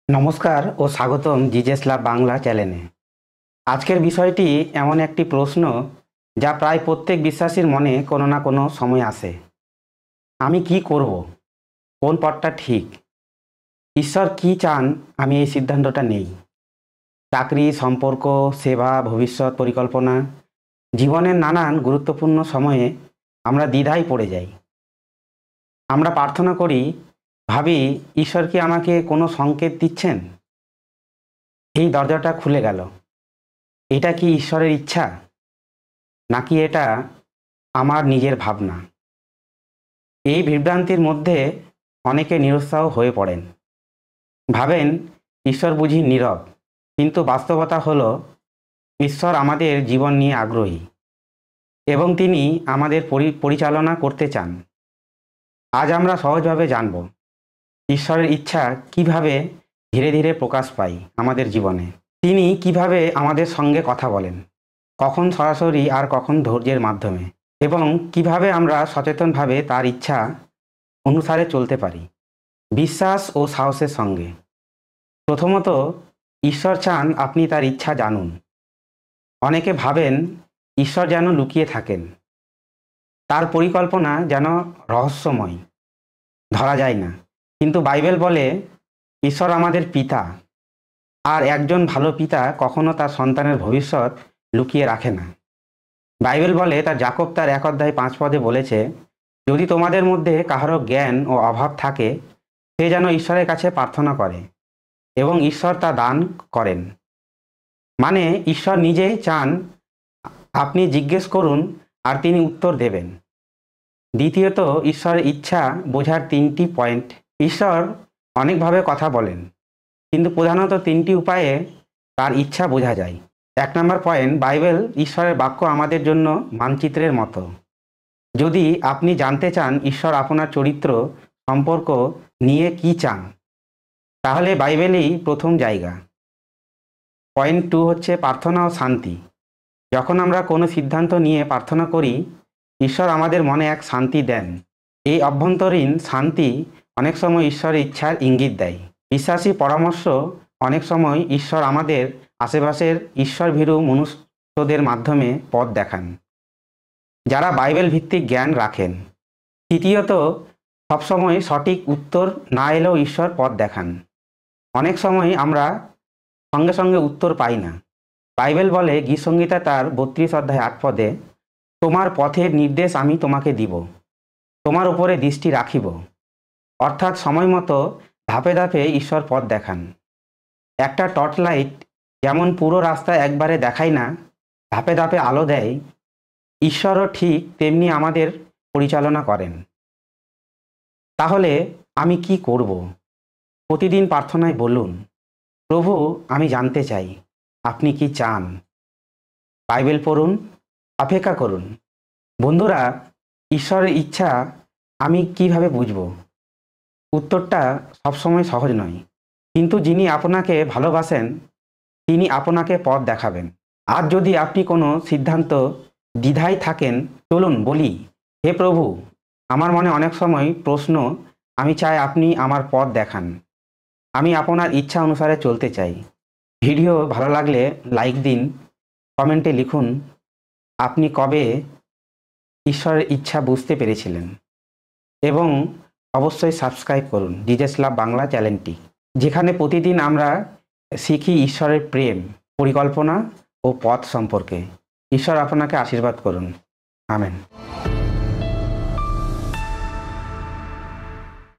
নমস্কার ও স্বাগতম জিজেস লাভ বাংলা চ্যানেলে। আজকের বিষয়টি এমন একটি প্রশ্ন যা প্রায় প্রত্যেক বিশ্বাসীর মনে কোনো না কোনো সময় আসে। আমি কি করব? কোন পথটা ঠিক? ঈশ্বর কি চান আমি এই সিদ্ধান্তটা নেই? চাকরি, সম্পর্ক, সেবা, ভবিষ্যৎ পরিকল্পনা, জীবনের নানান গুরুত্বপূর্ণ সময়ে আমরা দ্বিধায় পড়ে যাই। আমরা প্রার্থনা করি, ভাবি ঈশ্বর কি আমাকে কোনো সংকেত দিচ্ছেন? এই দরজাটা খুলে গেল। এটা কি ঈশ্বরের ইচ্ছা, নাকি এটা আমার নিজের ভাবনা? এই বিভ্রান্তির মধ্যে অনেকে নিরুৎসাহ হয়ে পড়েন, ভাবেন ঈশ্বর বুঝি নীরব। কিন্তু বাস্তবতা হলো ঈশ্বর আমাদের জীবন নিয়ে আগ্রহী এবং তিনি আমাদের পরিচালনা করতে চান। আজ আমরা সহজভাবে জানব ঈশ্বরের ইচ্ছা কিভাবে ধীরে ধীরে প্রকাশ পায় আমাদের জীবনে। তিনি কিভাবে আমাদের সঙ্গে কথা বলেন, কখন সরাসরি আর কখন ধৈর্যের মাধ্যমে, এবং কিভাবে আমরা সচেতনভাবে তার ইচ্ছা অনুসারে চলতে পারি বিশ্বাস ও সাহসের সঙ্গে। প্রথমত, ঈশ্বর চান আপনি তার ইচ্ছা জানুন। অনেকে ভাবেন ঈশ্বর যেন লুকিয়ে থাকেন, তার পরিকল্পনা যেন রহস্যময়, ধরা যায় না। কিন্তু বাইবেল বলে ঈশ্বর আমাদের পিতা, আর একজন ভালো পিতা কখনো তার সন্তানের ভবিষ্যৎ লুকিয়ে রাখে না। বাইবেল বলে তার যাকব তার 1:5 বলেছে, যদি তোমাদের মধ্যে কাহারও জ্ঞান ও অভাব থাকে, সে যেন ঈশ্বরের কাছে প্রার্থনা করে এবং ঈশ্বর তা দান করেন। মানে ঈশ্বর নিজেই চান আপনি জিজ্ঞেস করুন আর তিনি উত্তর দেবেন। দ্বিতীয়ত, ঈশ্বরের ইচ্ছা বোঝার 3টি পয়েন্ট। ঈশ্বর অনেকভাবে কথা বলেন, কিন্তু প্রধানত 3টি উপায়ে তার ইচ্ছা বোঝা যায়। 1 নম্বর পয়েন্ট, বাইবেল ঈশ্বরের বাক্য আমাদের জন্য মানচিত্রের মতো। যদি আপনি জানতে চান ঈশ্বর আপনার চরিত্র, সম্পর্ক নিয়ে কি চান, তাহলে বাইবেলই প্রথম জায়গা। পয়েন্ট 2 হচ্ছে প্রার্থনা ও শান্তি। যখন আমরা কোনো সিদ্ধান্ত নিয়ে প্রার্থনা করি, ঈশ্বর আমাদের মনে এক শান্তি দেন। এই অভ্যন্তরীণ শান্তি অনেক সময় ঈশ্বরের ইচ্ছার ইঙ্গিত দেয়। বিশ্বাসী পরামর্শ অনেক সময় ঈশ্বর আমাদের আশেপাশের ঈশ্বরভীরু মনুষ্যদের মাধ্যমে পথ দেখান, যারা বাইবেল ভিত্তিক জ্ঞান রাখেন। তৃতীয়ত, সবসময় সঠিক উত্তর না এলেও ঈশ্বর পথ দেখান। অনেক সময় আমরা সঙ্গে সঙ্গে উত্তর পাই না। বাইবেল বলে গীতসংহিতা তার 32:8, তোমার পথের নির্দেশ আমি তোমাকে দিব, তোমার উপরে দৃষ্টি রাখিব। অর্থাৎ সময় মতো ধাপে ধাপে ঈশ্বর পথ দেখান। একটা টর্চ লাইট যেমন পুরো রাস্তা একবারে দেখায় না, ধাপে ধাপে আলো দেয়, ঈশ্বরও ঠিক তেমনি আমাদের পরিচালনা করেন। তাহলে আমি কি করব? প্রতিদিন প্রার্থনায় বলুন, প্রভু, আমি জানতে চাই আপনি কি চান। বাইবেল পড়ুন, অপেক্ষা করুন। বন্ধুরা, ঈশ্বরের ইচ্ছা আমি কিভাবে বুঝব? উত্তরটা সবসময় সহজ নয়, কিন্তু যিনি আপনাকে ভালোবাসেন তিনি আপনাকে পথ দেখাবেন। আর যদি আপনি কোনো সিদ্ধান্ত দ্বিধায় থাকেন, চলুন বলি, হে প্রভু, আমার মনে অনেক সময় প্রশ্ন, আমি চাই আপনি আমার পথ দেখান। আমি আপনার ইচ্ছা অনুসারে চলতে চাই। ভিডিও ভালো লাগলে লাইক দিন, কমেন্টে লিখুন আপনি কবে ঈশ্বরের ইচ্ছা বুঝতে পেরেছিলেন, এবং অবশ্যই সাবস্ক্রাইব করুন জিজেস লাভ বাংলা চ্যানেলটি, যেখানে প্রতিদিন আমরা শিখি ঈশ্বরের প্রেম, পরিকল্পনা ও পথ সম্পর্কে। ঈশ্বর আপনাকে আশীর্বাদ করুন। আমেন।